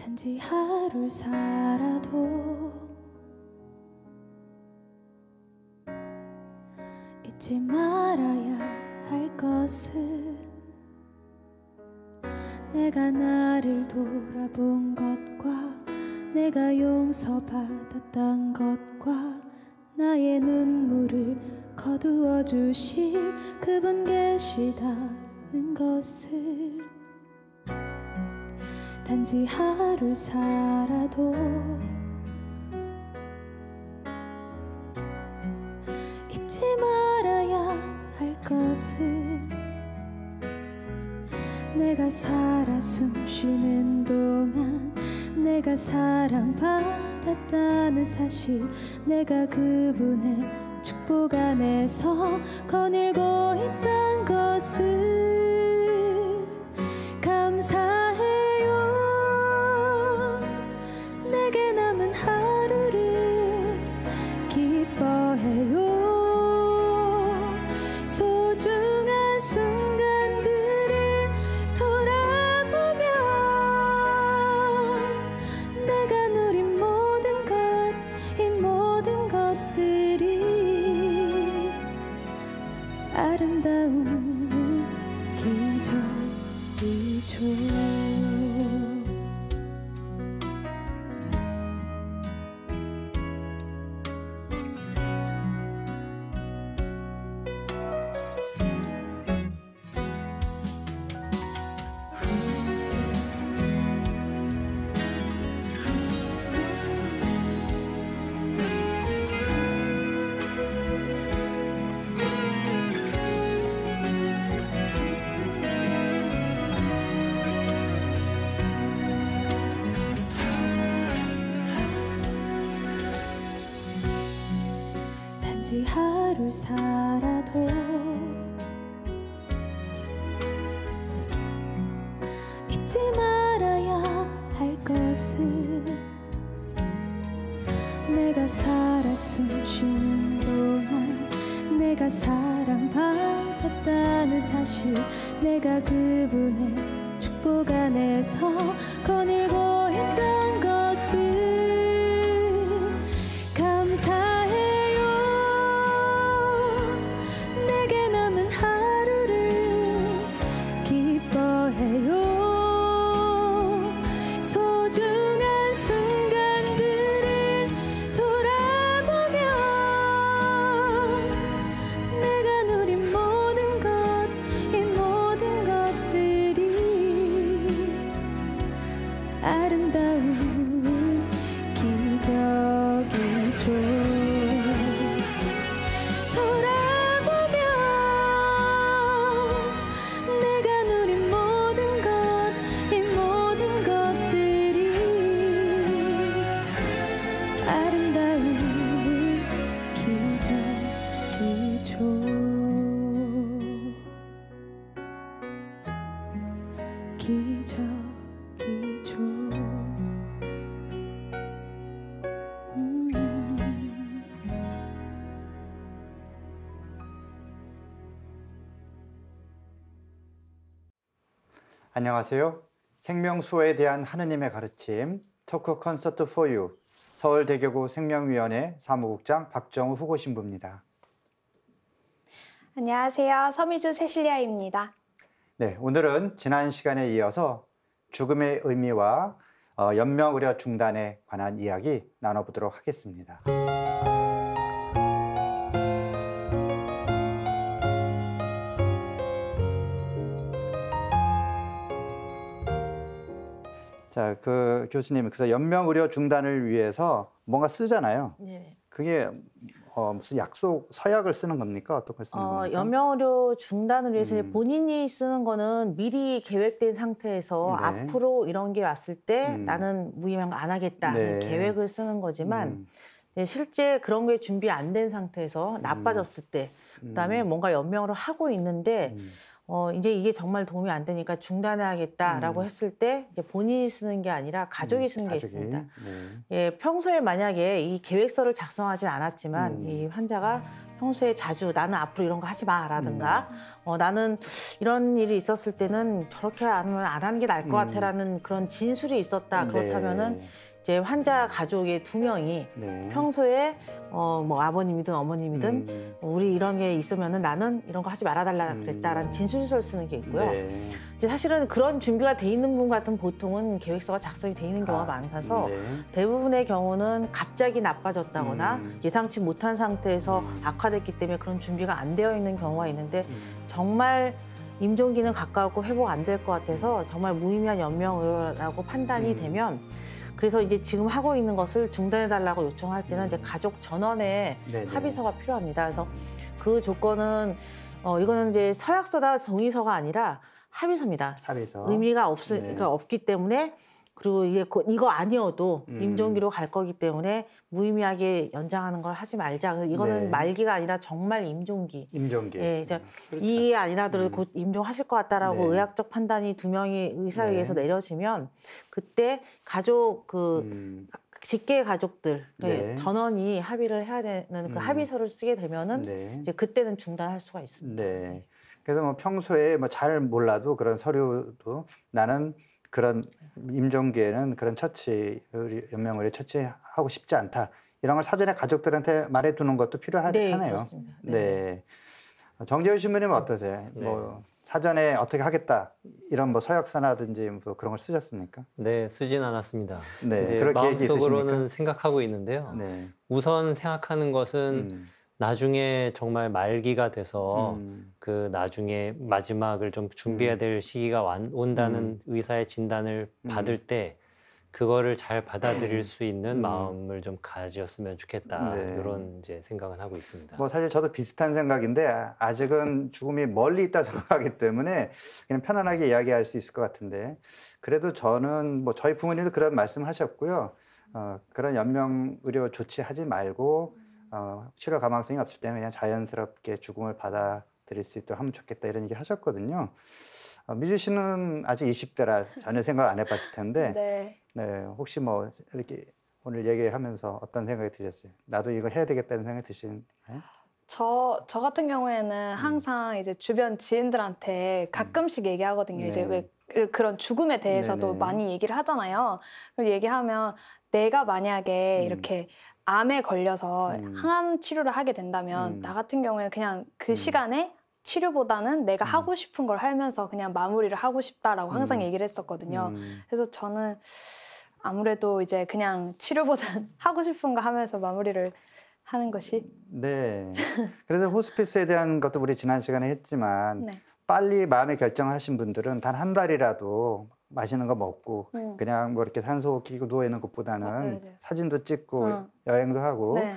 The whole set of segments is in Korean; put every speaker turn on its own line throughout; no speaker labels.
단지 하루를 살아도 잊지 말아야 할 것은 내가 나를 돌아본 것과 내가 용서받았던 것과 나의 눈물을 거두어 주실 그분 계시다는 것을 단지 하루를 살아도 잊지 말아야 할 것은 내가 살아 숨쉬는 동안 내가 사랑받았다는 사실, 내가 그분의 축복 안에서 거닐고 있단 것을 감사해요. 내게 남은 하루를 기뻐해요. 소중한 순간들을 돌아보면 내가 누린 모든 것, 이 모든 것들이 아름다운 기적이죠. 단지 하루를 살아도 잊지 말아야 할 것은 내가 살아 숨쉬는 동안 내가 사랑받았다는 사실, 내가 그분의 축복 안에서 거닐고 있던 것을 감사해요. 내게 남은 하루를 기뻐해요. 소중한 순간들을 돌아보면 내가 누린 모든 것, 이 모든 것들이 아름다운 기적이죠. 기적이죠.
안녕하세요. 생명수호에 대한 하느님의 가르침 토크 콘서트 for you 서울대교구 생명위원회 사무국장 박정우 후보신부입니다.
안녕하세요. 서미주 세실리아입니다.
네, 오늘은 지난 시간에 이어서 죽음의 의미와 연명의료 중단에 관한 이야기 나눠보도록 하겠습니다. 자, 교수님, 그래서 연명의료 중단을 위해서 뭔가 쓰잖아요.
네.
그게 무슨 약속, 서약을 쓰는 겁니까? 어떤 걸 쓰는 겁니까?
연명의료 중단을 위해서 본인이 쓰는 거는 미리 계획된 상태에서
네.
앞으로 이런 게 왔을 때 나는 무임행 안 하겠다는
네.
계획을 쓰는 거지만 실제 그런 게 준비 안 된 상태에서 나빠졌을 때 그다음에 뭔가 연명을 하고 있는데 이제 이게 정말 도움이 안 되니까 중단해야겠다라고 했을 때 이제 본인이 쓰는 게 아니라 가족이 쓰는 게 있습니다.
네.
예, 평소에 만약에 이 계획서를 작성하진 않았지만 이 환자가 평소에 자주 나는 앞으로 이런 거 하지 마라든가 나는 이런 일이 있었을 때는 저렇게 하면 안 하는 게 나을 것 같아라는 그런 진술이 있었다. 그렇다면은 이제 환자 가족의 2명이
네.
평소에 뭐 아버님이든 어머님이든 우리 이런 게 있으면은 나는 이런 거 하지 말아달라 그랬다라는 진술서를 쓰는 게 있고요.
네.
이제 사실은 그런 준비가 돼 있는 분 같은 보통은 계획서가 작성이 돼 있는 경우가 많아서
네.
대부분의 경우는 갑자기 나빠졌다거나 예상치 못한 상태에서 악화됐기 때문에 그런 준비가 안 되어 있는 경우가 있는데 정말 임종기는 가까웠고 회복 안 될 것 같아서 정말 무의미한 연명의료라고 판단이 되면 그래서 이제 지금 하고 있는 것을 중단해달라고 요청할 때는 이제 가족 전원의
네네.
합의서가 필요합니다. 그래서 그 조건은 이거는 이제 서약서나 동의서가 아니라 합의서입니다.
합의서.
의미가
네.
그러니까 없기 때문에 그리고 이거 아니어도 임종기로 갈 거기 때문에 무의미하게 연장하는 걸 하지 말자. 그래서 이거는
네.
말기가 아니라 정말 임종기.
임종기.
예, 이제
그렇죠.
이게 아니라도 곧 임종하실 것 같다라고
네.
의학적 판단이 2명이 의사에
네.
의해서 내려지면 그때 가족 직계 가족들
네.
전원이 합의를 해야 되는 그 합의서를 쓰게 되면은
네.
이제 그때는 중단할 수가 있습니다.
네. 그래서 뭐 평소에 뭐 잘 몰라도 그런 서류도 나는 그런 임종기에는 그런 연명의료 처치하고 싶지 않다. 이런 걸 사전에 가족들한테 말해두는 것도 필요하네요.
네, 그렇습니다.
네. 정재훈 신부님은 어떠세요?
네.
뭐 사전에 어떻게 하겠다 이런 뭐 서약서라든지 뭐 그런 걸 쓰셨습니까?
네, 쓰진 않았습니다.
네,
이제
그럴 계획이
마음속으로는
있으십니까?
생각하고 있는데요.
네.
우선 생각하는 것은 나중에 정말 말기가 돼서 그 나중에 마지막을 좀 준비해야 될 시기가 온다는 의사의 진단을 받을 때 그거를 잘 받아들일 수 있는 마음을 좀 가졌으면 좋겠다.
네.
이런 이제 생각은 하고 있습니다.
뭐 사실 저도 비슷한 생각인데 아직은 죽음이 멀리 있다 생각하기 때문에 그냥 편안하게 이야기할 수 있을 것 같은데 그래도 저는 뭐 저희 부모님도 그런 말씀하셨고요. 그런 연명 의료 조치하지 말고 치료 가망성이 없을 때는 그냥 자연스럽게 죽음을 받아들일 수 있도록 하면 좋겠다 이런 얘기 하셨거든요. 미주 씨는 아직 20대라 전혀 생각 안 해봤을 텐데
네.
네, 혹시 뭐 이렇게 오늘 얘기하면서 어떤 생각이 드셨어요? 나도 이거 해야 되겠다는 생각이 드시나요?
저 같은 경우에는 항상 이제 주변 지인들한테 가끔씩 얘기하거든요.
네.
이제 왜 그런 죽음에 대해서도
네네.
많이 얘기를 하잖아요. 그걸 얘기하면 내가 만약에 이렇게 암에 걸려서 항암 치료를 하게 된다면 나 같은 경우에는 그냥 그 시간에 치료보다는 내가 하고 싶은 걸 하면서 그냥 마무리를 하고 싶다라고 항상 얘기를 했었거든요. 그래서 저는 아무래도 이제 그냥 치료보다는 하고 싶은 거 하면서 마무리를 하는 것이
네. 그래서 호스피스에 대한 것도 우리 지난 시간에 했지만
네.
빨리 마음의 결정을 하신 분들은 단 한 달이라도 맛있는 거 먹고 그냥 뭐 이렇게 산소 끼고 누워 있는 것보다는
네.
사진도 찍고 여행도 하고
네.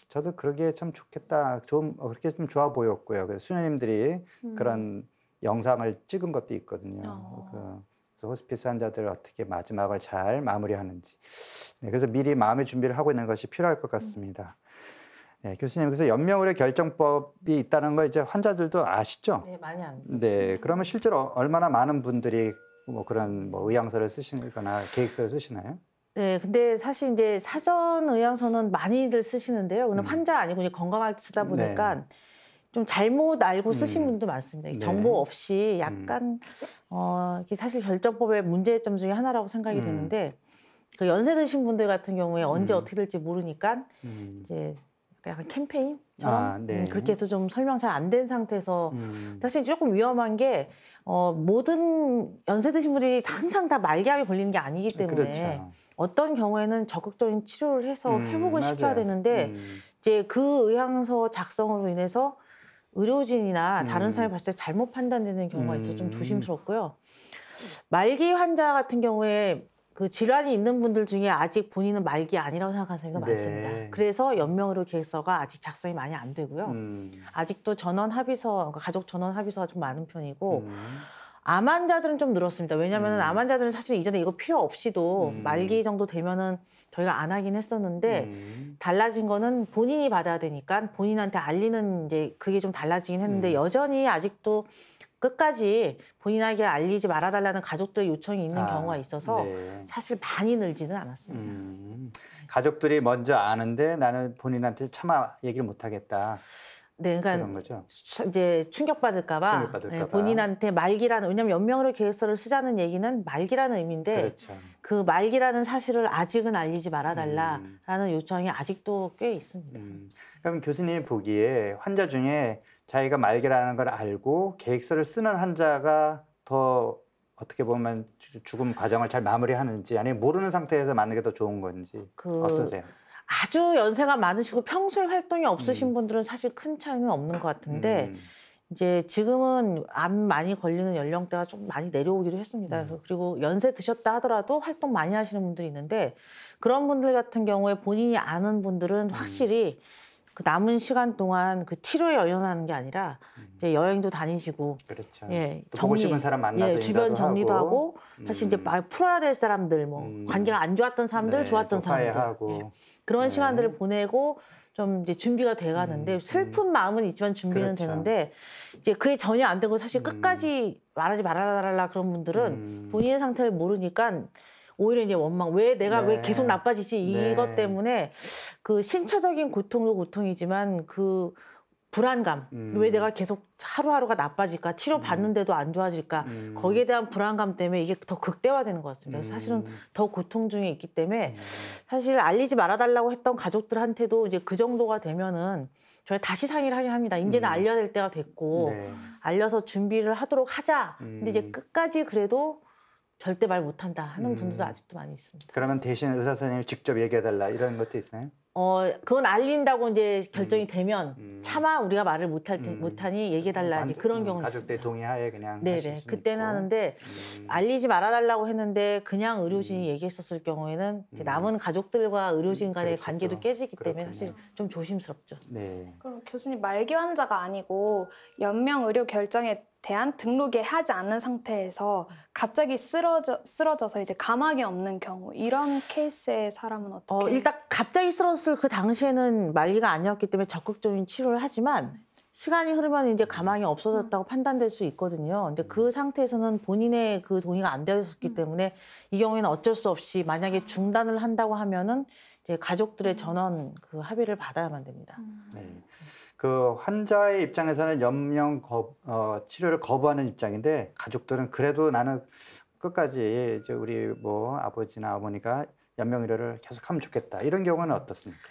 저도 그러기에 참 좋겠다. 좀 그렇게 좀 좋아 보였고요. 그래서 수녀님들이 그런 영상을 찍은 것도 있거든요. 그래서 호스피스 환자들 어떻게 마지막을 잘 마무리하는지. 네, 그래서 미리 마음의 준비를 하고 있는 것이 필요할 것 같습니다. 네, 교수님, 그래서 연명의료 결정법이 있다는 걸 이제 환자들도 아시죠?
네, 많이 압니다.
네, 그러면 실제로 얼마나 많은 분들이 뭐 그런 뭐 의향서를 쓰시거나 계획서를 쓰시나요?
네, 근데 사실 이제 사전 의향서는 많이들 쓰시는데요. 근데 환자 아니고 이제 건강할 때 쓰다 보니까
네.
좀 잘못 알고 쓰신 분도 많습니다.
네.
정보 없이 약간 이게 사실 결정법의 문제점 중에 하나라고 생각이 되는데 그 연세 드신 분들 같은 경우에 언제 어떻게 될지 모르니까 이제 약간 캠페인처럼
네.
그렇게 해서 좀 설명 잘 안 된 상태에서 사실 조금 위험한 게 모든 연세 드신 분들이 항상 다 말기암에 걸리는 게 아니기 때문에
그렇죠.
어떤 경우에는 적극적인 치료를 해서 회복을 시켜야
맞아요.
되는데 이제 그 의향서 작성으로 인해서 의료진이나 다른 사람이 봤을 때 잘못 판단되는 경우가 있어서 좀 조심스럽고요. 말기 환자 같은 경우에 그 질환이 있는 분들 중에 아직 본인은 말기 아니라고 생각하는 사람이
네.
많습니다. 그래서 연명의료 계획서가 아직 작성이 많이 안 되고요. 아직도 전원 합의서, 그러니까 가족 전원 합의서가 좀 많은 편이고 암 환자들은 좀 늘었습니다. 왜냐하면 암 환자들은 사실 이전에 이거 필요 없이도 말기 정도 되면은 저희가 안 하긴 했었는데 달라진 거는 본인이 받아야 되니까 본인한테 알리는 이제 그게 좀 달라지긴 했는데 여전히 아직도 끝까지 본인에게 알리지 말아달라는 가족들의 요청이 있는 경우가 있어서
네.
사실 많이 늘지는 않았습니다.
가족들이 먼저 아는데 나는 본인한테 차마 얘기를 못 하겠다.
네,
그런
그러니까
거죠.
이제 충격받을까봐
충격받을까 봐.
본인한테 말기라는 왜냐면 연명의료 계획서를 쓰자는 얘기는 말기라는 의미인데
그렇죠.
그 말기라는 사실을 아직은 알리지 말아달라라는 요청이 아직도 꽤 있습니다.
그럼 교수님이 보기에 환자 중에 자기가 말기라는 걸 알고 계획서를 쓰는 환자가 더 어떻게 보면 죽음 과정을 잘 마무리하는지 아니면 모르는 상태에서 맞는 게 더 좋은 건지 어떠세요?
아주 연세가 많으시고 평소에 활동이 없으신 분들은 사실 큰 차이는 없는 것 같은데 이제 지금은 암 많이 걸리는 연령대가 좀 많이 내려오기도 했습니다. 그리고 연세 드셨다 하더라도 활동 많이 하시는 분들이 있는데 그런 분들 같은 경우에 본인이 아는 분들은 확실히 그 남은 시간 동안 그 치료에 연연하는 게 아니라 이제 여행도 다니시고,
그렇죠.
예,
또 보고 싶은 사람 만나서 인사도
주변 정리도 하고, 사실 이제
음.
풀어야 될 사람들, 뭐 관계가 안 좋았던 사람들,
네,
좋았던
또
사람들,
화해하고.
예, 그런
네.
시간들을 보내고 좀 이제 준비가 돼가는데 슬픈 마음은 있지만 준비는
그렇죠.
되는데 이제 그게 전혀 안 되고 사실 끝까지 말하지 말아달라 그런 분들은 본인의 상태를 모르니까. 오히려 이제 원망, 왜 내가
네.
왜 계속 나빠지지?
네.
이것 때문에 그 신체적인 고통도 고통이지만 그 불안감, 왜 내가 계속 하루하루가 나빠질까? 치료 받는데도 안 좋아질까? 거기에 대한 불안감 때문에 이게 더 극대화되는 것 같습니다. 사실은 더 고통 중에 있기 때문에 사실 알리지 말아달라고 했던 가족들한테도 이제 그 정도가 되면은 저희 다시 상의를 하긴 합니다. 이제는 알려야 될 때가 됐고
네.
알려서 준비를 하도록 하자. 근데 이제 끝까지 그래도 절대 말 못한다 하는 분들도 아직도 많이 있습니다.
그러면 대신 의사 선생님이 직접 얘기해달라 이런 것도 있나요?
그건 알린다고 이제 결정이 되면 차마 우리가 말을 못하니 얘기해달라 그런 경우는
가족들
있습니다.
동의하에 그냥
네네
하실 수는
그때는
있고.
하는데 알리지 말아달라고 했는데 그냥 의료진이 얘기했었을 경우에는 이제 남은 가족들과 의료진 간의
그렇죠.
관계도 깨지기 때문에
그렇군요.
사실 좀 조심스럽죠.
네.
그럼 교수님 말기 환자가 아니고 연명 의료 결정에 대한 등록에 하지 않는 상태에서 갑자기 쓰러져서 이제 가망이 없는 경우 이런 케이스의 사람은 어떻게?
일단 갑자기 쓰러졌을 그 당시에는 말기가 아니었기 때문에 적극적인 치료를 하지만 시간이 흐르면 이제 가망이 없어졌다고 판단될 수 있거든요. 근데 그 상태에서는 본인의 그 동의가 안 되어 있었기 때문에 이 경우에는 어쩔 수 없이 만약에 중단을 한다고 하면은 이제 가족들의 전원 그 합의를 받아야만 됩니다.
네. 그 환자의 입장에서는 연명 치료를 거부하는 입장인데 가족들은 그래도 나는 끝까지 이제 우리 뭐 아버지나 어머니가 연명 의료를 계속하면 좋겠다 이런 경우는 어떻습니까?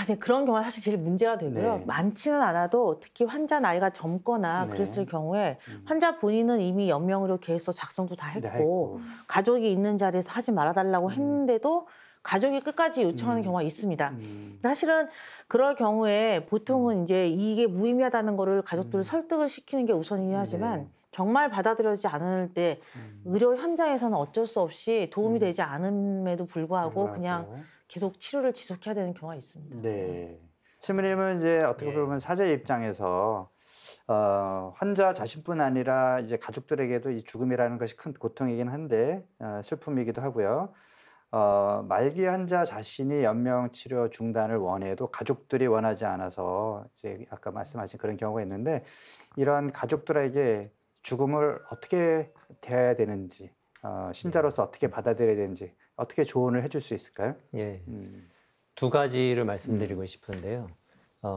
네, 그런 경우가 사실 제일 문제가 되고요.
네.
많지는 않아도 특히 환자 나이가 젊거나
네.
그랬을 경우에 환자 본인은 이미 연명의료 계획서 작성도 다
네,
했고 가족이 있는 자리에서 하지 말아달라고 했는데도 가족이 끝까지 요청하는 경우가 있습니다. 사실은 그럴 경우에 보통은 이제 이게 무의미하다는 거를 가족들을 설득을 시키는 게 우선이긴 하지만 정말 받아들여지지 않을 때 의료 현장에서는 어쩔 수 없이 도움이 되지 않음에도 불구하고 그냥 계속 치료를 지속해야 되는 경우가 있습니다.
네. 신부님은 이제 어떻게 보면 사제 입장에서 환자 자신뿐 아니라 이제 가족들에게도 이 죽음이라는 것이 큰 고통이긴 한데 슬픔이기도 하고요. 말기 환자 자신이 연명 치료 중단을 원해도 가족들이 원하지 않아서 이제 아까 말씀하신 그런 경우가 있는데 이런 가족들에게 죽음을 어떻게 대해야 되는지 신자로서 어떻게 받아들여야 되는지 어떻게 조언을 해줄 수 있을까요?
예, 두 가지를 말씀드리고 싶은데요.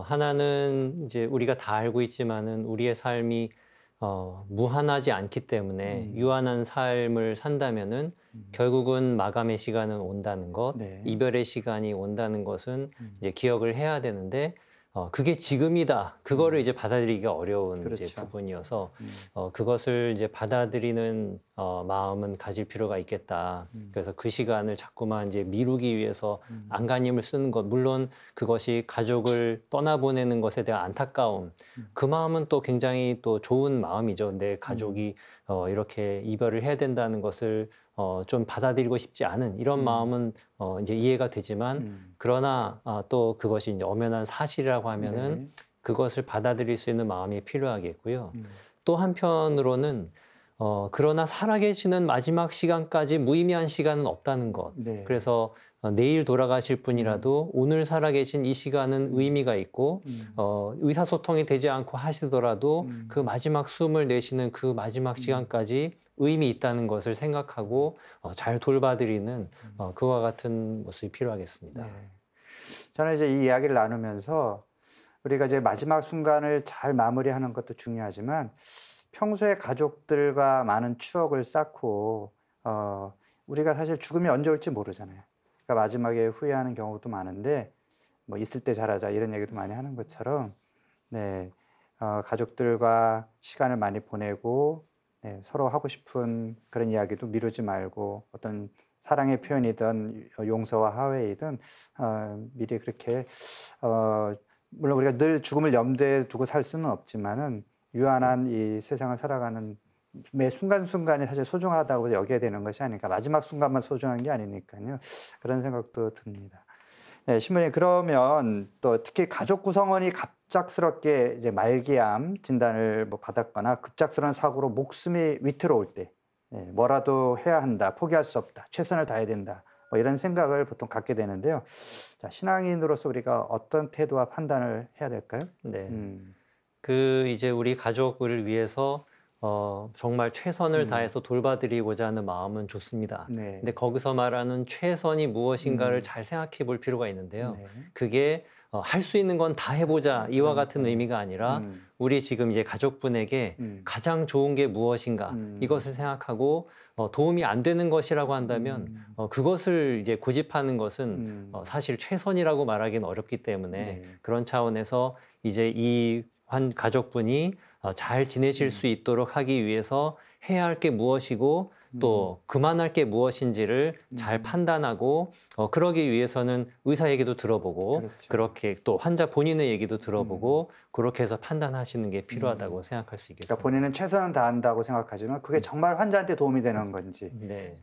하나는 이제 우리가 다 알고 있지만은 우리의 삶이 무한하지 않기 때문에 유한한 삶을 산다면은 결국은 마감의 시간은 온다는 것,
네.
이별의 시간이 온다는 것은 이제 기억을 해야 되는데 그게 지금이다. 그거를 이제 받아들이기가 어려운
그렇죠.
이제 부분이어서 그것을 이제 받아들이는 마음은 가질 필요가 있겠다. 그래서 그 시간을 자꾸만 이제 미루기 위해서 안간힘을 쓰는 것, 물론 그것이 가족을 떠나보내는 것에 대한 안타까움, 그 마음은 또 굉장히 또 좋은 마음이죠. 내 가족이 이렇게 이별을 해야 된다는 것을 좀 받아들이고 싶지 않은 이런 마음은 이제 이해가 되지만 그러나 또 그것이 이제 엄연한 사실이라고 하면은 그것을 받아들일 수 있는 마음이 필요하겠고요. 또 한편으로는 그러나 살아계시는 마지막 시간까지 무의미한 시간은 없다는 것.
네.
그래서 내일 돌아가실 분이라도 오늘 살아계신 이 시간은 의미가 있고 의사소통이 되지 않고 하시더라도 그 마지막 숨을 내쉬는 그 마지막 시간까지 의미 있다는 것을 생각하고 잘 돌봐드리는 그와 같은 모습이 필요하겠습니다.
네. 저는 이제 이 이야기를 나누면서 우리가 이제 마지막 순간을 잘 마무리하는 것도 중요하지만 평소에 가족들과 많은 추억을 쌓고 우리가 사실 죽음이 언제 올지 모르잖아요. 그러니까 마지막에 후회하는 경우도 많은데 뭐 있을 때 잘하자 이런 얘기도 많이 하는 것처럼 네, 가족들과 시간을 많이 보내고 네, 서로 하고 싶은 그런 이야기도 미루지 말고 어떤 사랑의 표현이든 용서와 화해이든 미리 그렇게 물론 우리가 늘 죽음을 염두에 두고 살 수는 없지만은 유한한 이 세상을 살아가는 매 순간순간이 사실 소중하다고 여겨야 되는 것이 아닐까. 마지막 순간만 소중한 게 아니니까요. 그런 생각도 듭니다. 네, 신부님 그러면 또 특히 가족 구성원이 갑작스럽게 이제 말기암 진단을 뭐 받았거나 급작스러운 사고로 목숨이 위태로울 때 네, 뭐라도 해야 한다, 포기할 수 없다, 최선을 다해야 된다. 뭐 이런 생각을 보통 갖게 되는데요. 자, 신앙인으로서 우리가 어떤 태도와 판단을 해야 될까요?
네. 그 이제 우리 가족을 위해서 정말 최선을 다해서 돌봐드리고자 하는 마음은 좋습니다.
네.
근데 거기서 말하는 최선이 무엇인가를 잘 생각해 볼 필요가 있는데요.
네.
그게 할 수 있는 건 다 해보자 이와 같은 의미가 아니라 우리 지금 이제 가족분에게 가장 좋은 게 무엇인가 이것을 생각하고 도움이 안 되는 것이라고 한다면 그것을 이제 고집하는 것은 사실 최선이라고 말하기는 어렵기 때문에
네.
그런 차원에서 이제 이 가족분이 잘 지내실 수 있도록 하기 위해서 해야 할 게 무엇이고 또 그만할 게 무엇인지를 잘 판단하고 그러기 위해서는 의사 얘기도 들어보고
그렇죠.
그렇게 또 환자 본인의 얘기도 들어보고 그렇게 해서 판단하시는 게 필요하다고 생각할 수 있겠습니다.
그러니까 본인은 최선을 다한다고 생각하지만 그게 정말 환자한테 도움이 되는 건지
네.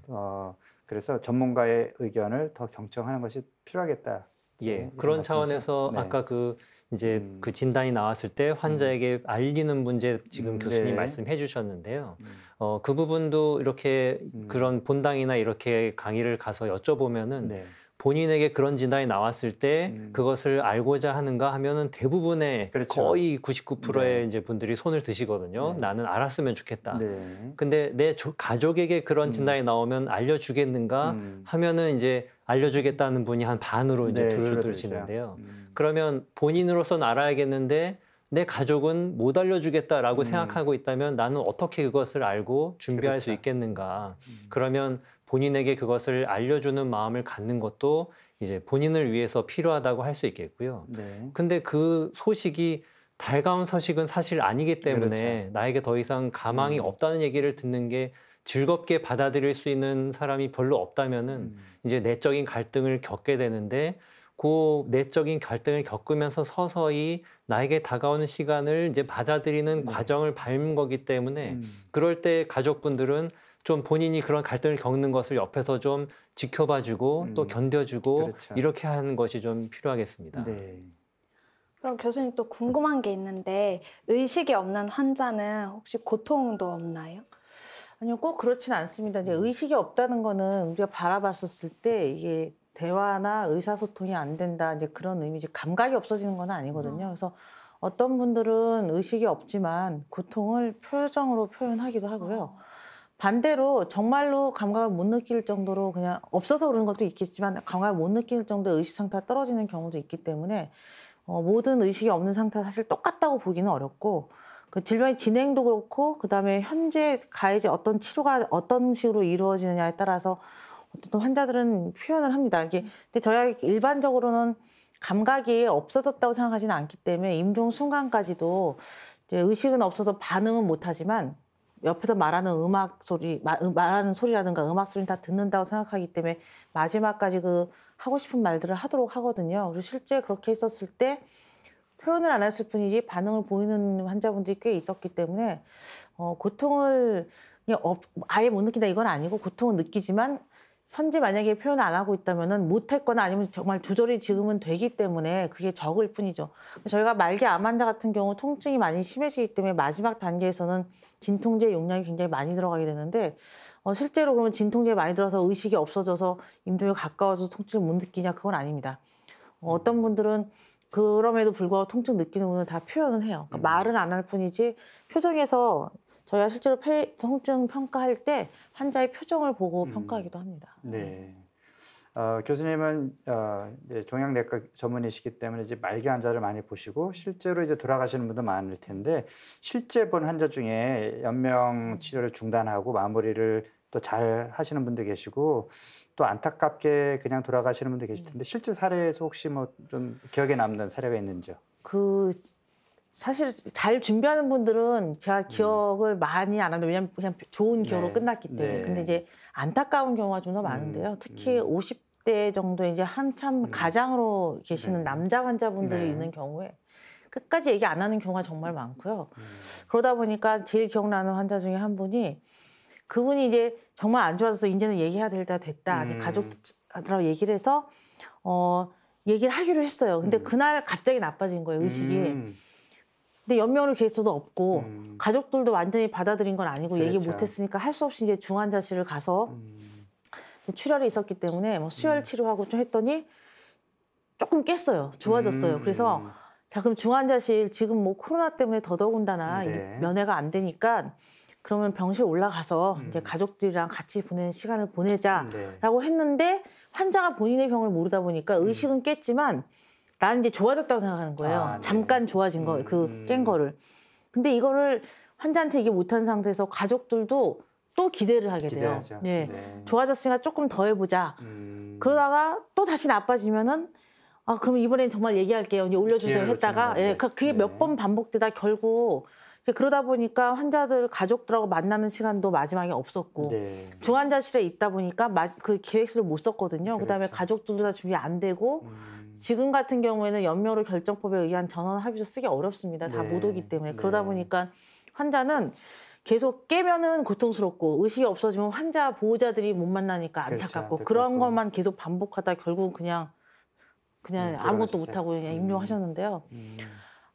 그래서 전문가의 의견을 더 경청하는 것이 필요하겠다.
예, 그런 차원에서
네.
아까 이제 그 진단이 나왔을 때 환자에게 알리는 문제 지금 교수님
네.
말씀해 주셨는데요. 그 부분도 이렇게 그런 본당이나 이렇게 강의를 가서 여쭤보면은
네.
본인에게 그런 진단이 나왔을 때 그것을 알고자 하는가 하면은 대부분의
그렇죠.
거의 99%의
네.
이제 분들이 손을 드시거든요.
네.
나는 알았으면 좋겠다.
네.
근데 내 가족에게 그런 진단이 나오면 알려주겠는가 하면은 이제 알려주겠다는 분이 한 반으로 이제
네,
줄어드시는데요. 그러면 본인으로서는 알아야겠는데 내 가족은 못 알려주겠다라고 생각하고 있다면 나는 어떻게 그것을 알고 준비할 수
그렇죠.
있겠는가. 그러면 본인에게 그것을 알려주는 마음을 갖는 것도 이제 본인을 위해서 필요하다고 할 수 있겠고요.
네.
근데 그 소식이 달가운 소식은 사실 아니기 때문에
그렇죠.
나에게 더 이상 가망이 없다는 얘기를 듣는 게 즐겁게 받아들일 수 있는 사람이 별로 없다면은 이제 내적인 갈등을 겪게 되는데 그 내적인 갈등을 겪으면서 서서히 나에게 다가오는 시간을 이제 받아들이는 과정을 밟는 거기 때문에 그럴 때 가족분들은 좀 본인이 그런 갈등을 겪는 것을 옆에서 좀 지켜봐주고 또 견뎌주고
그렇죠.
이렇게 하는 것이 좀 필요하겠습니다.
네.
그럼 교수님 또 궁금한 게 있는데 의식이 없는 환자는 혹시 고통도 없나요?
아니요, 꼭 그렇지는 않습니다. 이제 의식이 없다는 거는 우리가 바라봤었을 때 이게 대화나 의사소통이 안 된다, 이제 그런 의미지 감각이 없어지는 건 아니거든요. 그래서 어떤 분들은 의식이 없지만 고통을 표정으로 표현하기도 하고요. 반대로 정말로 감각을 못 느낄 정도로 그냥 없어서 그런 것도 있겠지만 감각을 못 느낄 정도의 의식 상태가 떨어지는 경우도 있기 때문에 모든 의식이 없는 상태가 사실 똑같다고 보기는 어렵고 그 질병의 진행도 그렇고 그다음에 현재 가해지 어떤 치료가 어떤 식으로 이루어지느냐에 따라서 어떤 환자들은 표현을 합니다. 이게 근데 저희가 일반적으로는 감각이 없어졌다고 생각하지는 않기 때문에 임종 순간까지도 이제 의식은 없어서 반응은 못하지만 옆에서 말하는 음악 소리, 말하는 소리라든가 음악 소리는 다 듣는다고 생각하기 때문에 마지막까지 그 하고 싶은 말들을 하도록 하거든요. 그리고 실제 그렇게 했었을 때 표현을 안 했을 뿐이지 반응을 보이는 환자분들이 꽤 있었기 때문에 고통을 그냥 아예 못 느낀다 이건 아니고 고통은 느끼지만 현재 만약에 표현을 안 하고 있다면은 못했거나 아니면 정말 조절이 지금은 되기 때문에 그게 적을 뿐이죠. 저희가 말기 암 환자 같은 경우 통증이 많이 심해지기 때문에 마지막 단계에서는 진통제 용량이 굉장히 많이 들어가게 되는데 실제로 그러면 진통제 많이 들어서 의식이 없어져서 임종에 가까워서 통증을 못 느끼냐 그건 아닙니다. 어떤 분들은 그럼에도 불구하고 통증 느끼는 분은 다 표현을 해요. 그러니까 말은 안 할 뿐이지 표정에서 저희가 실제로 통증 평가할 때 환자의 표정을 보고 평가하기도 합니다.
네. 교수님은 이제 종양내과 전문의시기 때문에 이제 말기 환자를 많이 보시고 실제로 이제 돌아가시는 분도 많을 텐데 실제 본 환자 중에 연명 치료를 중단하고 마무리를 또 잘 하시는 분도 계시고 또 안타깝게 그냥 돌아가시는 분도 계실 텐데 실제 사례에서 혹시 뭐 좀 기억에 남는 사례가 있는지요?
그 사실 잘 준비하는 분들은 제가 기억을 많이 안 하는데 왜냐면 그냥 좋은 기억으로
네.
끝났기 때문에.
네.
근데 이제 안타까운 경우가 좀 더 많은데요. 특히 50대 정도 이제 한참 가장으로 계시는
네.
남자 환자분들이
네.
있는 경우에 끝까지 얘기 안 하는 경우가 정말 많고요. 그러다 보니까 제일 기억나는 환자 중에 한 분이 그분이 이제 정말 안 좋아져서 이제는 얘기해야 될 때가 됐다. 가족들하고 얘기를 해서 얘기를 하기로 했어요. 근데 그날 갑자기 나빠진 거예요, 의식이. 근데 연명으로 계획서도 없고 가족들도 완전히 받아들인 건 아니고
그렇죠.
얘기 못했으니까 할 수 없이 이제 중환자실을 가서 출혈이 있었기 때문에 뭐 수혈 치료하고 좀 했더니 조금 깼어요. 좋아졌어요. 그래서 자 그럼 중환자실 지금 뭐 코로나 때문에 더더군다나
네.
면회가 안 되니까 그러면 병실 올라가서 이제 가족들이랑 같이 보내는 시간을 보내자라고 했는데 환자가 본인의 병을 모르다 보니까 의식은 깼지만 나는 이제 좋아졌다고 생각하는 거예요.
아, 네.
잠깐 좋아진 거, 깬 거를. 근데 이거를 환자한테 얘기 못한 상태에서 가족들도 또 기대를 하게 돼요.
기대하죠.
예.
네.
좋아졌으니까 조금 더 해보자. 그러다가 또 다시 나빠지면은 그럼 이번엔 정말 얘기할게요. 이제 올려주세요
기회를
했다가
주는 건데.
그게
네.
몇 번 반복되다 결국 이제 그러다 보니까 환자들 가족들하고 만나는 시간도 마지막에 없었고
네.
중환자실에 있다 보니까 그 계획서를 못 썼거든요. 그다음에
그렇죠.
가족들도 다 준비 안 되고 지금 같은 경우에는 연명으로 결정법에 의한 전원 합의서 쓰기 어렵습니다. 다
네.
못 오기 때문에.
네.
그러다 보니까 환자는 계속 깨면은 고통스럽고 의식이 없어지면 환자 보호자들이 못 만나니까
그렇죠.
안타깝고
안타깝고.
그런 것만 계속 반복하다 결국은 그냥 아무것도
돌아가셨어요.
못하고 그냥 임종하셨는데요.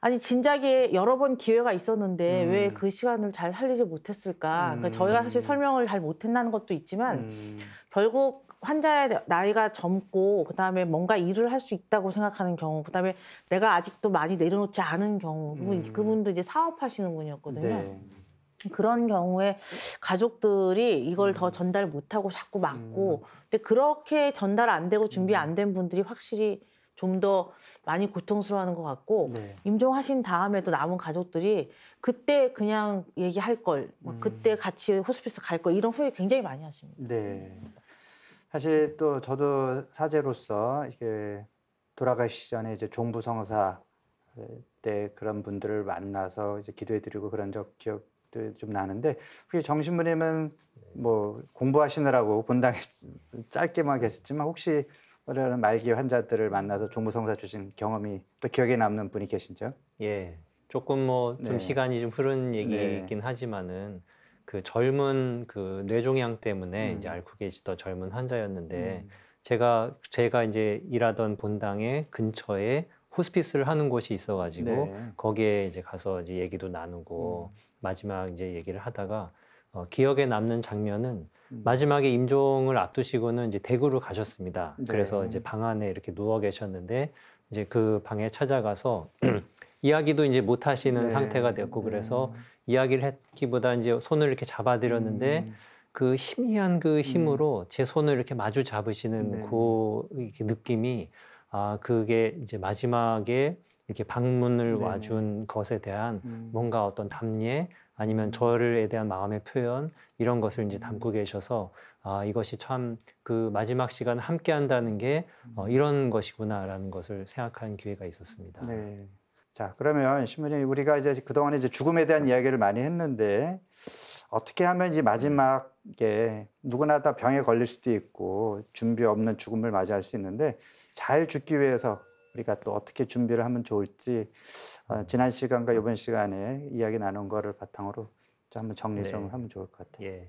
아니 진작에 여러 번 기회가 있었는데 왜 그 시간을 잘 살리지 못했을까? 그러니까 저희가 사실 설명을 잘 못했다는 것도 있지만 결국 환자의 나이가 젊고 그다음에 뭔가 일을 할 수 있다고 생각하는 경우, 그다음에 내가 아직도 많이 내려놓지 않은 경우, 그분도 이제 사업하시는 분이었거든요.
네.
그런 경우에 가족들이 이걸 더 전달 못하고 자꾸 막고, 근데 그렇게 전달 안 되고 준비 안 된 분들이 확실히 좀 더 많이 고통스러워하는 것 같고,
네.
임종하신 다음에도 남은 가족들이 그때 그냥 얘기할 걸, 그때 같이 호스피스 갈 걸, 이런 후회 굉장히 많이 하십니다.
네. 사실 또 저도 사제로서 이게 돌아가시기 전에 이제 종부성사 때 그런 분들을 만나서 이제 기도해드리고 그런 기억도 좀 나는데, 혹시 정신부님은 뭐 공부하시느라고 본당에 짧게만 계셨지만 혹시 그런 말기 환자들을 만나서 종부성사 주신 경험이 또 기억에 남는 분이 계신지요?
예, 조금 뭐 좀
네.
시간이 좀 흐른 얘기이긴
네.
하지만은 그 젊은 그 뇌종양 때문에 이제 앓고 계시던 젊은 환자였는데 제가 이제 일하던 본당의 근처에 호스피스를 하는 곳이 있어가지고
네.
거기에 이제 가서 이제 얘기도 나누고 마지막 이제 얘기를 하다가 기억에 남는 장면은 마지막에 임종을 앞두시고는 이제 대구를 가셨습니다.
네.
그래서 이제 방 안에 이렇게 누워 계셨는데 이제 그 방에 찾아가서 이야기도 이제 못 하시는
네.
상태가 됐고 그래서 이야기를 했기보다 이제 손을 이렇게 잡아드렸는데 그 희미한 그 힘으로 제 손을 이렇게 마주 잡으시는
네.
그 이렇게 느낌이 그게 이제 마지막에 이렇게 방문을
네.
와준 것에 대한 뭔가 어떤 답례 아니면 저에 대한 마음의 표현 이런 것을 이제 담고 계셔서 이것이 참 그 마지막 시간 함께 한다는 게 이런 것이구나라는 것을 생각하는 기회가 있었습니다.
네. 자, 그러면 신부님, 우리가 이제 그동안에 이제 죽음에 대한 이야기를 많이 했는데 어떻게 하면 이제 마지막에 누구나 다 병에 걸릴 수도 있고 준비 없는 죽음을 맞이할 수 있는데 잘 죽기 위해서 우리가 또 어떻게 준비를 하면 좋을지 지난 시간과 이번 시간에 이야기 나눈 거를 바탕으로 좀 한번 정리 좀
네.
하면 좋을 것 같아요.
예.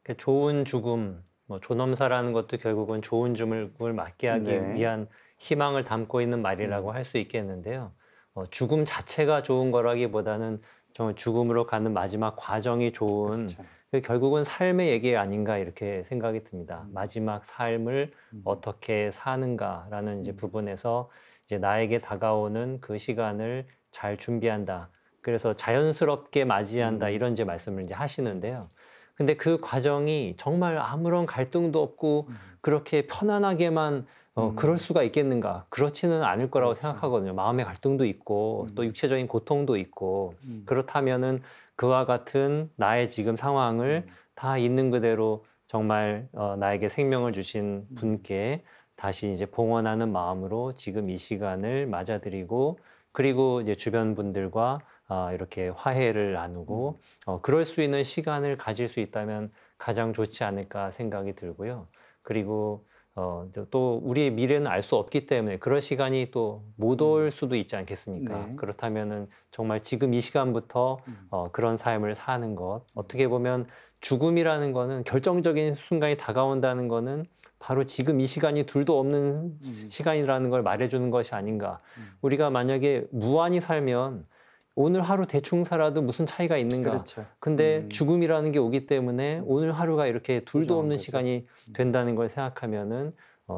그 좋은 죽음, 뭐 존엄사라는 것도 결국은 좋은 죽음을 맞게 하기
네.
위한 희망을 담고 있는 말이라고 할 수 있겠는데요. 죽음 자체가 좋은 거라기보다는 정말 죽음으로 가는 마지막 과정이 좋은
그렇죠.
결국은 삶의 얘기 아닌가 이렇게 생각이 듭니다. 마지막 삶을 어떻게 사는가라는 이제 부분에서 이제 나에게 다가오는 그 시간을 잘 준비한다. 그래서 자연스럽게 맞이한다 이런 이제 말씀을 이제 하시는데요. 근데 그 과정이 정말 아무런 갈등도 없고 그렇게 편안하게만 그럴 수가 있겠는가? 그렇지는 않을 거라고
그렇죠.
생각하거든요. 마음의 갈등도 있고 또 육체적인 고통도 있고 그렇다면은 그와 같은 나의 지금 상황을 다 있는 그대로 정말 나에게 생명을 주신 분께 다시 이제 봉헌하는 마음으로 지금 이 시간을 맞아들이고 그리고 이제 주변 분들과 이렇게 화해를 나누고 그럴 수 있는 시간을 가질 수 있다면 가장 좋지 않을까 생각이 들고요. 그리고 또 우리의 미래는 알 수 없기 때문에 그런 시간이 또 못 올 수도 있지 않겠습니까?
네.
그렇다면은 정말 지금 이 시간부터 그런 삶을 사는 것 어떻게 보면 죽음이라는 거는 결정적인 순간이 다가온다는 거는 바로 지금 이 시간이 둘도 없는 시간이라는 걸 말해주는 것이 아닌가. 우리가 만약에 무한히 살면 오늘 하루 대충 살아도 무슨 차이가 있는가.
그렇죠.
근데 죽음이라는 게 오기 때문에 오늘 하루가 이렇게 둘도
소중한
없는
거죠.
시간이 된다는 걸 생각하면은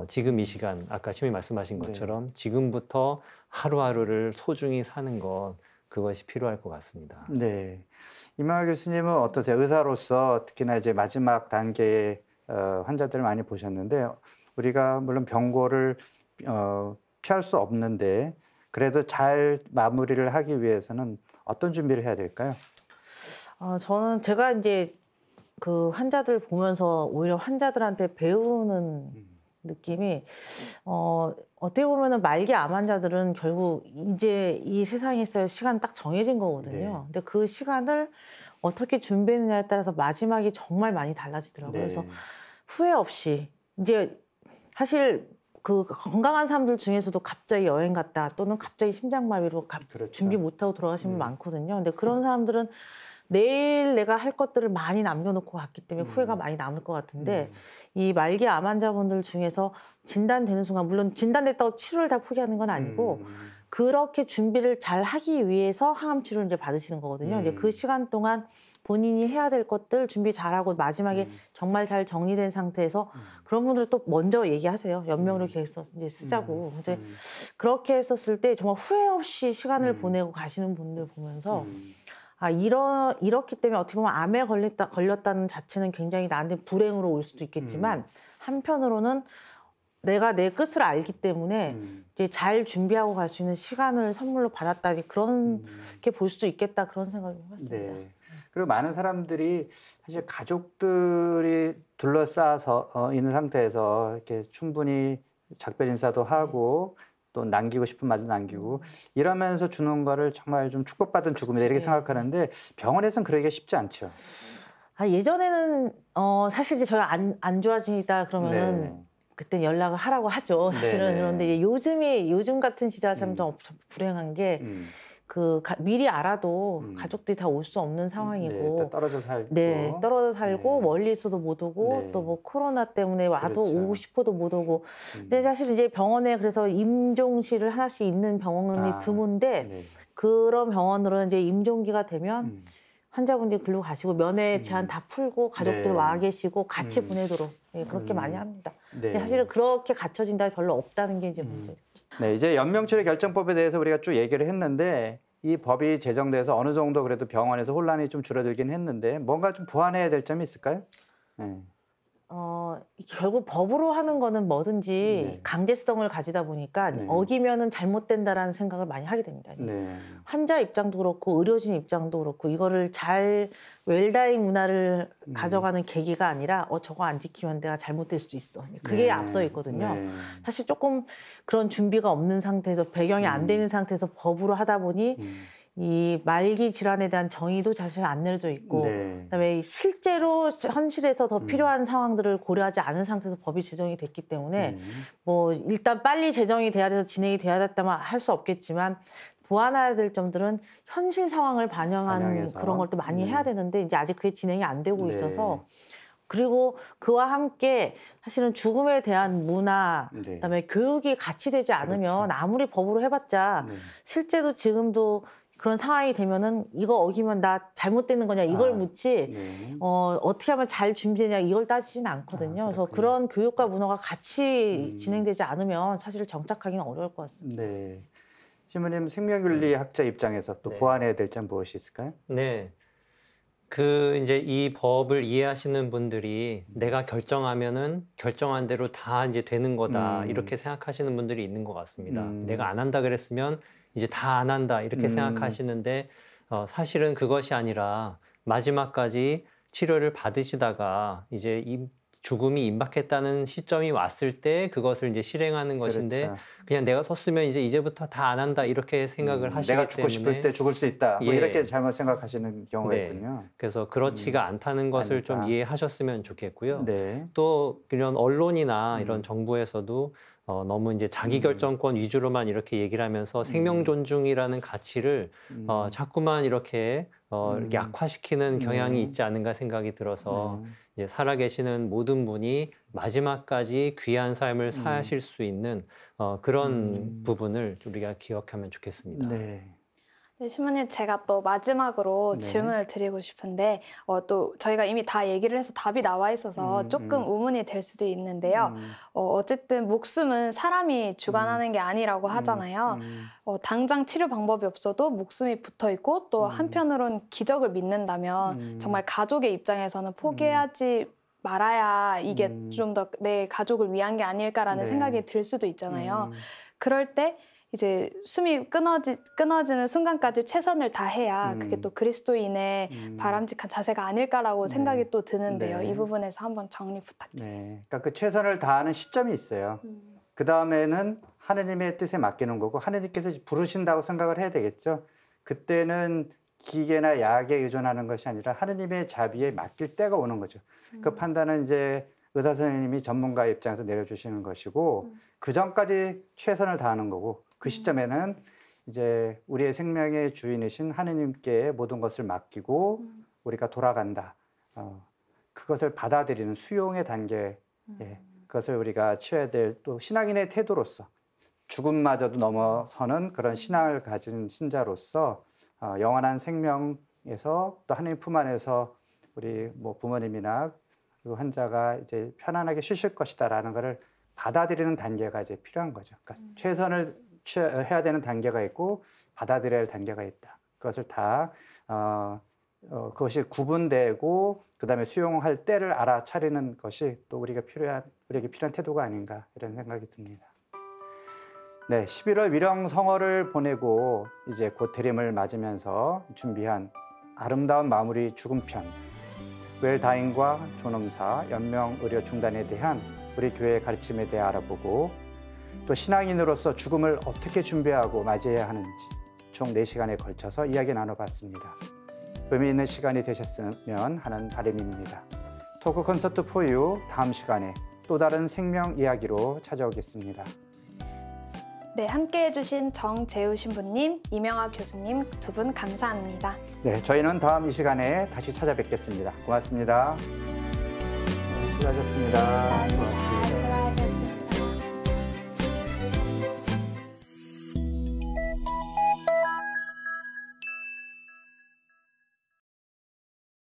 지금 이 시간 아까 시민이 말씀하신
네.
것처럼 지금부터 하루하루를 소중히 사는 것 그것이 필요할 것 같습니다.
네. 이명하 교수님은 어떠세요? 의사로서 특히나 이제 마지막 단계의 환자들을 많이 보셨는데 우리가 물론 병고를 피할 수 없는데 그래도 잘 마무리를 하기 위해서는 어떤 준비를 해야 될까요?
저는 제가 이제 그 환자들 보면서 오히려 환자들한테 배우는 느낌이 어떻게 보면은 말기 암 환자들은 결국 이제 이 세상에서 시간 딱 정해진 거거든요.
네.
근데 그 시간을 어떻게 준비했느냐에 따라서 마지막이 정말 많이 달라지더라고요.
네.
그래서 후회 없이 이제 사실 그 건강한 사람들 중에서도 갑자기 여행 갔다 또는 갑자기 심장마비로
그렇죠.
준비 못하고 돌아가시는 분 많거든요. 근데 그런 사람들은 내일 내가 할 것들을 많이 남겨놓고 갔기 때문에 후회가 많이 남을 것 같은데 이 말기 암 환자분들 중에서 진단되는 순간 물론 진단됐다고 치료를 다 포기하는 건 아니고 그렇게 준비를 잘 하기 위해서 항암 치료를 이제 받으시는 거거든요. 이제 그 시간 동안 본인이 해야 될 것들 준비 잘하고 마지막에 정말 잘 정리된 상태에서 그런 분들 또 먼저 얘기하세요. 연명으로 계획서 이제 쓰자고. 근데 그렇게 했었을 때 정말 후회 없이 시간을 보내고 가시는 분들 보면서 이렇기 때문에 어떻게 보면 암에 걸렸다는 자체는 굉장히 나한테 불행으로 올 수도 있겠지만 한편으로는 내가 내 끝을 알기 때문에 이제 잘 준비하고 갈 수 있는 시간을 선물로 받았다. 그렇게 볼 수도 있겠다. 그런 생각을 해봤습니다.
네. 그리고 많은 사람들이 사실 가족들이 둘러싸서 있는 상태에서 이렇게 충분히 작별 인사도 하고 또 남기고 싶은 말도 남기고 이러면서 주는 거를 정말 좀 축복받은 죽음이다 이렇게 생각하는데 병원에서는 그러기가 쉽지 않죠.
예전에는 사실 이제 저희가 안 좋아지다 그러면은
네.
그때 연락을 하라고 하죠. 사실은.
네네.
그런데 이제 요즘 같은 시대가 참 불행한 게 미리 알아도 가족들이 다 올 수 없는 상황이고
네, 다 떨어져 살고
네, 떨어져 살고
네.
멀리 있어도 못 오고
네.
또 뭐 코로나 때문에 와도
그렇죠.
오고 싶어도 못 오고 근데 사실 이제 병원에 그래서 임종실을 하나씩 있는 병원이 드문데
네.
그런 병원으로는 이제 임종기가 되면 환자분들이 글로 가시고 면회 제한 다 풀고 가족들
네.
와 계시고 같이 보내도록 그렇게 많이 합니다.
네.
근데 사실은 그렇게 갖춰진 데 별로 없다는 게 이제 문제죠.
네, 이제 연명치료 결정법에 대해서 우리가 쭉 얘기를 했는데 이 법이 제정돼서 어느 정도 그래도 병원에서 혼란이 좀 줄어들긴 했는데 뭔가 좀 보완해야 될 점이 있을까요? 네.
결국 법으로 하는 거는 뭐든지
네.
강제성을 가지다 보니까
네.
어기면은 잘못된다라는 생각을 많이 하게 됩니다.
네.
환자 입장도 그렇고 의료진 입장도 그렇고 이거를 잘 웰다잉 문화를 가져가는 계기가 아니라 저거 안 지키면 내가 잘못될 수도 있어. 그게
네.
앞서 있거든요.
네.
사실 조금 그런 준비가 없는 상태에서 배경이 안 되는 상태에서 법으로 하다 보니 이 말기 질환에 대한 정의도 사실 안 내려져 있고
네.
그다음에 실제로 현실에서 더 필요한 상황들을 고려하지 않은 상태에서 법이 제정이 됐기 때문에 뭐 일단 빨리 제정이 돼야 돼서 진행이 돼야 됐다면 할 수 없겠지만 보완해야 될 점들은 현실 상황을 반영한
반영해서.
그런 걸 또 많이 해야 되는데 이제 아직 그게 진행이 안 되고
네.
있어서 그리고 그와 함께 사실은 죽음에 대한 문화,
네.
그다음에 교육이 같이 되지 않으면 아무리 법으로 해봤자
네.
실제도 지금도 그런 상황이 되면은 이거 어기면 나 잘못되는 거냐 이걸 묻지
네.
어떻게 하면 잘 준비되냐 이걸 따지지는 않거든요. 그래서 그런 교육과 문화가 같이 진행되지 않으면 사실 정착하기는 어려울 것 같습니다.
네. 신부님 생명윤리학자 입장에서 또
네.
보완해야 될 점 무엇이 있을까요?
네. 이제 이 법을 이해하시는 분들이 내가 결정하면은 결정한 대로 다 이제 되는 거다 이렇게 생각하시는 분들이 있는 것 같습니다. 내가 안 한다 그랬으면 이제 다 안 한다 이렇게 생각하시는데 사실은 그것이 아니라 마지막까지 치료를 받으시다가 이제 죽음이 임박했다는 시점이 왔을 때 그것을 이제 실행하는 것인데
그렇죠.
그냥 내가 섰으면 이제부터 다 안 한다 이렇게 생각을 하시기
내가
때문에
죽고 싶을 때 죽을 수 있다. 뭐
예.
이렇게 잘못 생각하시는 경우가
네.
있군요.
그래서 그렇지가 않다는 것을 좀
아니다.
이해하셨으면 좋겠고요.
네.
또 이런 언론이나 이런 정부에서도 너무 이제 자기 결정권 위주로만 이렇게 얘기를 하면서 생명 존중이라는 가치를 자꾸만 이렇게 약화시키는 경향이 있지 않은가 생각이 들어서 이제 살아계시는 모든 분이 마지막까지 귀한 삶을 사실 수 있는 그런 부분을 우리가 기억하면 좋겠습니다.
네.
네, 신부님, 제가 또 마지막으로
네.
질문을 드리고 싶은데 또 저희가 이미 다 얘기를 해서 답이 나와 있어서 조금 의문이 될 수도 있는데요. 어쨌든 목숨은 사람이 주관하는 게 아니라고 하잖아요. 당장 치료 방법이 없어도 목숨이 붙어 있고 또 한편으론 기적을 믿는다면 정말 가족의 입장에서는 포기하지 말아야 이게 좀 더 내 가족을 위한 게 아닐까라는
네.
생각이 들 수도 있잖아요. 그럴 때 이제 숨이 끊어지는 순간까지 최선을 다해야 그게 또 그리스도인의 바람직한 자세가 아닐까라고 생각이 또 드는데요.
네.
이 부분에서 한번 정리 부탁드립니다.
네. 그러니까 그 최선을 다하는 시점이 있어요. 그 다음에는 하느님의 뜻에 맡기는 거고 하느님께서 부르신다고 생각을 해야 되겠죠. 그때는 기계나 약에 의존하는 것이 아니라 하느님의 자비에 맡길 때가 오는 거죠. 그 판단은 이제 의사 선생님이 전문가의 입장에서 내려주시는 것이고 그 전까지 최선을 다하는 거고 그 시점에는 이제 우리의 생명의 주인이신 하느님께 모든 것을 맡기고 우리가 돌아간다. 그것을 받아들이는 수용의 단계, 그것을 우리가 취해야 될 또 신앙인의 태도로서 죽음마저도 넘어서는 그런 신앙을 가진 신자로서 영원한 생명에서 또 하느님 품 안에서 우리 뭐 부모님이나 그리고 환자가 이제 편안하게 쉬실 것이다라는 것을 받아들이는 단계가 이제 필요한 거죠. 그러니까 최선을 해야 되는 단계가 있고 받아들여야 할 단계가 있다. 그것을 다 그것이 구분되고 그다음에 수용할 때를 알아차리는 것이 또 우리에게 필요한 태도가 아닌가 이런 생각이 듭니다. 네, 11월 위령성어를 보내고 이제 곧 대림을 맞으면서 준비한 아름다운 마무리 죽음편 웰다잉과 존엄사, 연명의료 중단에 대한 우리 교회의 가르침에 대해 알아보고 또 신앙인으로서 죽음을 어떻게 준비하고 맞이해야 하는지 총 4시간에 걸쳐서 이야기 나눠봤습니다. 의미 있는 시간이 되셨으면 하는 바람입니다. 토크 콘서트 포유 다음 시간에 또 다른 생명 이야기로 찾아오겠습니다.
네, 함께 해주신 정재우 신부님, 이명아 교수님 두 분 감사합니다.
네, 저희는 다음 이 시간에 다시 찾아뵙겠습니다. 고맙습니다. 수고하셨습니다.
감사합니다.